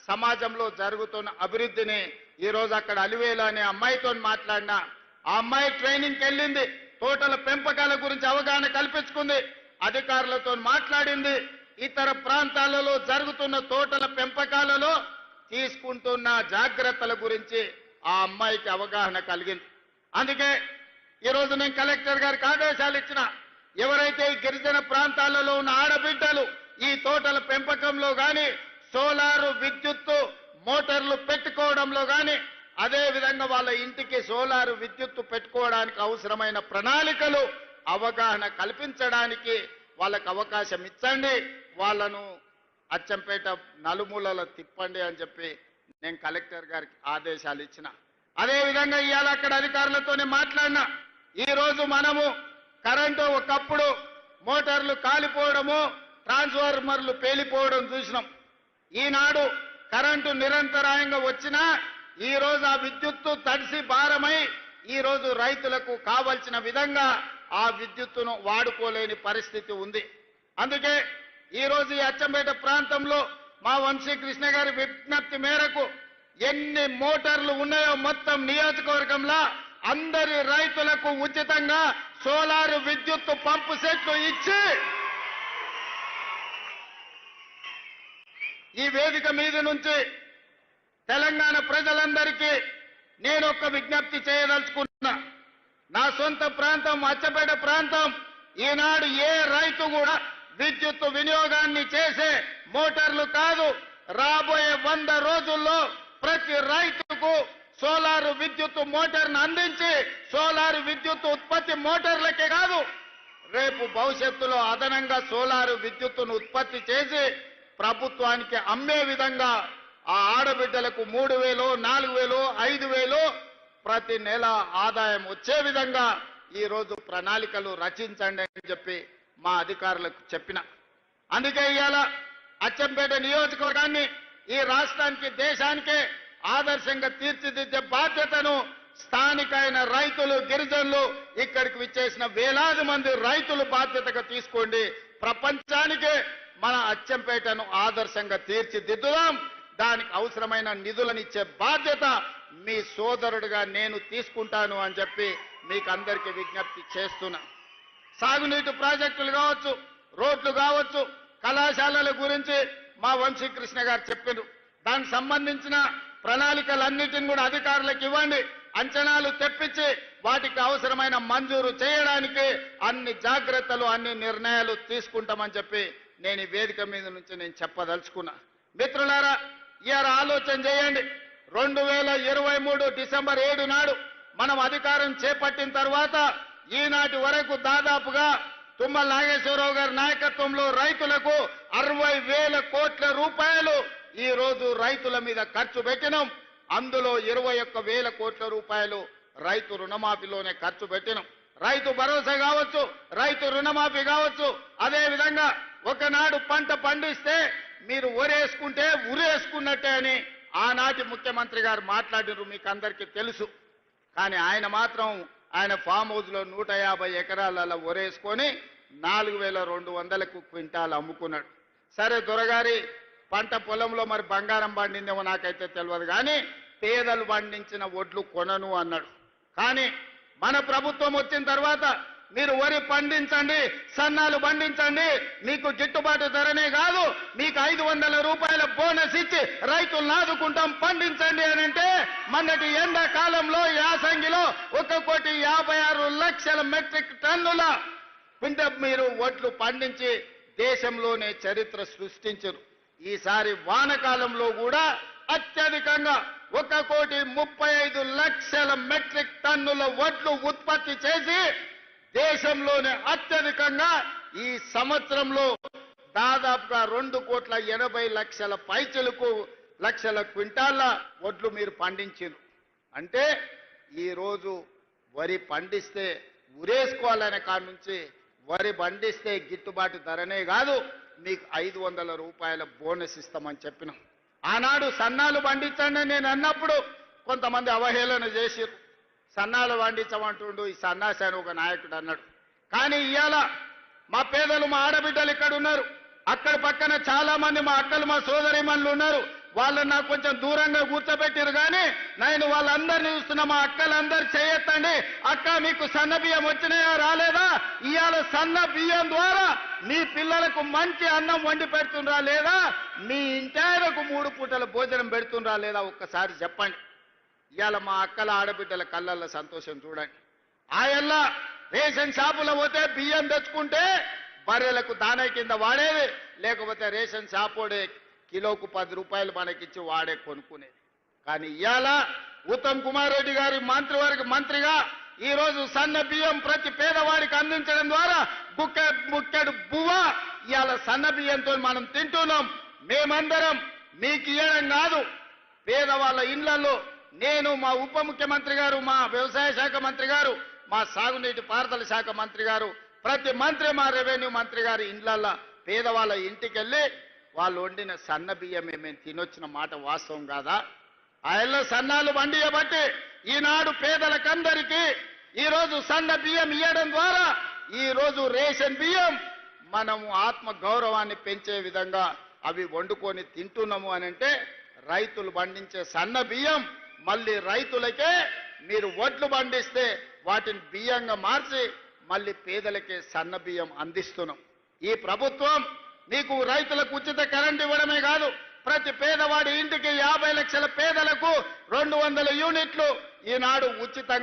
సమాజంలో జరుగుతున్న అభివృద్ధిని ఈ రోజు అక్కడ అలివేలు అనే అమ్మాయితో మాట్లాడినా ఆ అమ్మాయి ట్రైనింగ్కి వెళ్ళింది, తోటల పెంపకాల గురించి అవగాహన కల్పించుకుంది, అధికారులతో మాట్లాడింది, ఇతర ప్రాంతాలలో జరుగుతున్న తోటల పెంపకాలలో తీసుకుంటున్న జాగ్రత్తల గురించి ఆ అమ్మాయికి అవగాహన కలిగింది. అందుకే ఈరోజు నేను కలెక్టర్ గారికి ఆదేశాలు ఇచ్చిన, ఎవరైతే ఈ గిరిజన ప్రాంతాలలో ఉన్న ఆడబిడ్డలు ఈ తోటల పెంపకంలో కానీ సోలారు విద్యుత్తు మోటార్లు పెట్టుకోవడంలో కానీ అదే విధంగా వాళ్ళ ఇంటికి సోలారు విద్యుత్తు పెట్టుకోవడానికి అవసరమైన ప్రణాళికలు అవగాహన కల్పించడానికి వాళ్ళకు అవకాశం ఇచ్చండి, వాళ్ళను అచ్చంపేట నలుమూలల తిప్పండి అని చెప్పి నేను కలెక్టర్ గారికి ఆదేశాలు ఇచ్చిన. అదేవిధంగా ఇవాళ అక్కడ అధికారులతోనే మాట్లాడినా, ఈరోజు మనము కరెంటు ఒకప్పుడు మోటార్లు కాలిపోవడము ట్రాన్స్ఫార్మర్లు పేలిపోవడం చూసినాం. ఈనాడు కరెంటు నిరంతరాయంగా వచ్చినా ఈరోజు ఆ విద్యుత్తు తడిసి భారమై ఈరోజు రైతులకు కావలసిన విధంగా ఆ విద్యుత్తును వాడుకోలేని పరిస్థితి ఉంది. అందుకే ఈరోజు ఈ అచ్చంపేట ప్రాంతంలో మా వంశీకృష్ణ గారి విజ్ఞప్తి మేరకు ఎన్ని మోటార్లు ఉన్నాయో మొత్తం నియోజకవర్గంలో అందరి రైతులకు ఉచితంగా సోలారు విద్యుత్తు పంపు సెట్లు ఇచ్చి ఈ వేదిక మీద నుంచి తెలంగాణ ప్రజలందరికీ నేను ఒక విజ్ఞప్తి చేయదలుచుకున్నా. నా సొంత ప్రాంతం అచ్చంపేట ప్రాంతం, ఈనాడు ఏ రైతు కూడా విద్యుత్తు వినియోగాన్ని చేసే మోటార్లు కాదు, రాబోయే 100 రోజుల్లో ప్రతి రైతుకు సోలారు విద్యుత్తు మోటార్ను అందించి సోలారు విద్యుత్తు ఉత్పత్తి మోటార్లకే కాదు, రేపు భవిష్యత్తులో అదనంగా సోలారు విద్యుత్తును ఉత్పత్తి చేసి ప్రభుత్వానికి అమ్మే విధంగా ఆ ఆడబిడ్డలకు 3,000, 4,000, 5,000 ప్రతి నెల ఆదాయం వచ్చే విధంగా ఈరోజు ప్రణాళికలు రచించండి అని చెప్పి మా అధికారులకు చెప్పిన. అందుకే ఇవాళ అచ్చంపేట నియోజకవర్గాన్ని ఈ రాష్ట్రానికి దేశానికే ఆదర్శంగా తీర్చిదిద్దే బాధ్యతను స్థానికైన రైతులు గిరిజనులు ఇక్కడికి విచ్చేసిన వేలాది మంది రైతులు బాధ్యతగా తీసుకోండి. ప్రపంచానికే మన అచ్చంపేటను ఆదర్శంగా తీర్చిదిద్దుదాం. దానికి అవసరమైన నిధులను ఇచ్చే బాధ్యత మీ సోదరుడిగా నేను తీసుకుంటాను అని చెప్పి మీకు అందరికీ విజ్ఞప్తి చేస్తున్నా. సాగునీటి ప్రాజెక్టులు కావచ్చు, రోడ్లు కావచ్చు, కళాశాలల గురించి మా వంశీకృష్ణ గారు చెప్పారు. దానికి సంబంధించిన ప్రణాళికలన్నిటిని కూడా అధికారులకు ఇవ్వండి, అంచనాలు తెప్పించి వాటికి అవసరమైన మంజూరు చేయడానికి అన్ని జాగ్రత్తలు అన్ని నిర్ణయాలు తీసుకుంటామని చెప్పి నేను ఈ వేదిక మీద నుంచి నేను చెప్పదలుచుకున్నా. మిత్రులారా, ఇవాళ ఆలోచన చేయండి. 2023 డిసెంబర్ 7 నాడు మనం అధికారం చేపట్టిన తర్వాత ఈనాటి వరకు దాదాపుగా తుమ్మల నాగేశ్వరరావు గారి నాయకత్వంలో రైతులకు 60,000 కోట్ల రూపాయలు ఈ రోజు రైతుల మీద ఖర్చు పెట్టినాం. అందులో 21,000 కోట్ల రూపాయలు రైతు రుణమాఫీలోనే ఖర్చు పెట్టినాం. రైతు భరోసా కావచ్చు, రైతు రుణమాఫీ కావచ్చు. అదే విధంగా ఒకనాడు పంట పండిస్తే మీరు ఒరేసుకుంటే ఉరేసుకున్నట్టే అని ఆనాటి ముఖ్యమంత్రి గారు మాట్లాడినారు, మీకు అందరికీ తెలుసు. కానీ ఆయన మాత్రం ఆయన ఫామ్ హౌస్ లో 150 ఎకరాలలో ఒరేసుకొని 4,200కు క్వింటాలు అమ్ముకున్నాడు. సరే, దొరగారి పంట పొలంలో మరి బంగారం పండిందేమో నాకైతే తెలియదు, కానీ పేదలు పండించిన ఒడ్లు కొనను అన్నాడు. కానీ మన ప్రభుత్వం వచ్చిన తర్వాత మీరు వరి పండించండి, సన్నాలు పండించండి, మీకు గిట్టుబాటు ధరనే కాదు మీకు 500 రూపాయల బోనస్ ఇచ్చి రైతులను ఆదుకుంటాం, పండించండి అని అంటే మొన్నటి ఎండాకాలంలో యాసంగిలో 1,56,00,000 మెట్రిక్ టన్నుల మీరు ఒడ్లు పండించి దేశంలోనే చరిత్ర సృష్టించారు. ఈసారి వానకాలంలో కూడా అత్యధికంగా 1,35,00,000 మెట్రిక్ టన్నుల ఒడ్లు ఉత్పత్తి చేసి దేశంలోనే అత్యధికంగా ఈ సంవత్సరంలో దాదాపుగా 2,80,00,000 పైచిలకు లక్షల క్వింటాళ్ళ ఒడ్లు మీరు పండించారు. అంటే ఈరోజు వరి పండిస్తే ఉరేసుకోవాలనే కాడ నుంచి వరి పండిస్తే గిట్టుబాటు ధరనే కాదు మీకు 500 రూపాయల బోనస్ ఇస్తామని చెప్పినాం. ఆనాడు సన్నాలు పండించండి నేను అన్నప్పుడు కొంతమంది అవహేళన చేసిరు. సన్నాలు పండించమంటుండు ఈ సన్నాసి అని ఒక నాయకుడు అన్నాడు. కానీ ఇవాళ మా పేదలు మా ఆడబిడ్డలు ఇక్కడ ఉన్నారు, అక్కడ పక్కన చాలా మంది మా అక్కలు మా సోదరిమణులు ఉన్నారు. వాళ్ళని నాకు కొంచెం దూరంగా కూర్చోబెట్టారు కానీ నేను వాళ్ళందరినీ చూస్తున్నా. మా అక్కలందరూ చేయొత్తండి. అక్క మీకు సన్న బియ్యం వచ్చినాయా రాలేదా? ఇవాళ సన్న బియ్యం ద్వారా మీ పిల్లలకు మంచి అన్నం వండి పెడుతుండ్రా లేదా? మీ ఇంటాయనకు 3 పూటల భోజనం పెడుతుండ్రా లేదా? ఒక్కసారి చెప్పండి. ఇవాళ మా అక్కల ఆడబిడ్డల కళ్ళల్లో సంతోషం చూడండి. ఆయల్లా రేషన్ షాపులో పోతే బియ్యం తెచ్చుకుంటే బర్రెలకు దానా కింద వాడేది, లేకపోతే రేషన్ షాపోడే కిలోకు 10 రూపాయలు మనకిచ్చి వాడే కొనుక్కునేది. కానీ ఇవాళ ఉత్తమ్ కుమార్ రెడ్డి గారి మంత్రివర్గ మంత్రిగా ఈరోజు సన్న బియ్యం ప్రతి పేదవాడికి అందించడం ద్వారా బుక్కెడు బువ్వ ఇవాళ సన్న బియ్యంతో మనం తింటున్నాం. మేమందరం మీకు ఇవ్వడం కాదు, పేదవాళ్ళ ఇళ్లలో నేను, మా ఉప ముఖ్యమంత్రి గారు, మా వ్యవసాయ శాఖ మంత్రి గారు, మా సాగునీటి పారుదల శాఖ మంత్రి గారు, ప్రతి మంత్రి, మా రెవెన్యూ మంత్రి గారి ఇండ్లల్లో పేదవాళ్ళ ఇంటికి వెళ్ళి వాళ్ళు వండిన సన్న బియ్యమే మేము తినొచ్చిన మాట వాస్తవం కాదా? ఆ ఇళ్ళ సన్నాలు వండియబట్టి ఈనాడు పేదలకందరికీ ఈరోజు సన్న బియ్యం ఇవ్వడం ద్వారా ఈరోజు రేషన్ బియ్యం మనము ఆత్మ గౌరవాన్ని పెంచే విధంగా అవి వండుకొని తింటున్నాము అని అంటే, రైతులు పండించే సన్న బియ్యం మళ్ళీ రైతులకే మీరు వడ్లు పండిస్తే వాటిని బియ్యంగా మార్చి మళ్ళీ పేదలకే సన్న బియ్యం అందిస్తున్నాం. ఈ ప్రభుత్వం మీకు రైతులకు ఉచిత కరెంట్ ఇవ్వడమే కాదు, ప్రతి పేదవాడి ఇంటికి 50 లక్షల పేదలకు 200 యూనిట్లు ఈనాడు ఉచితంగా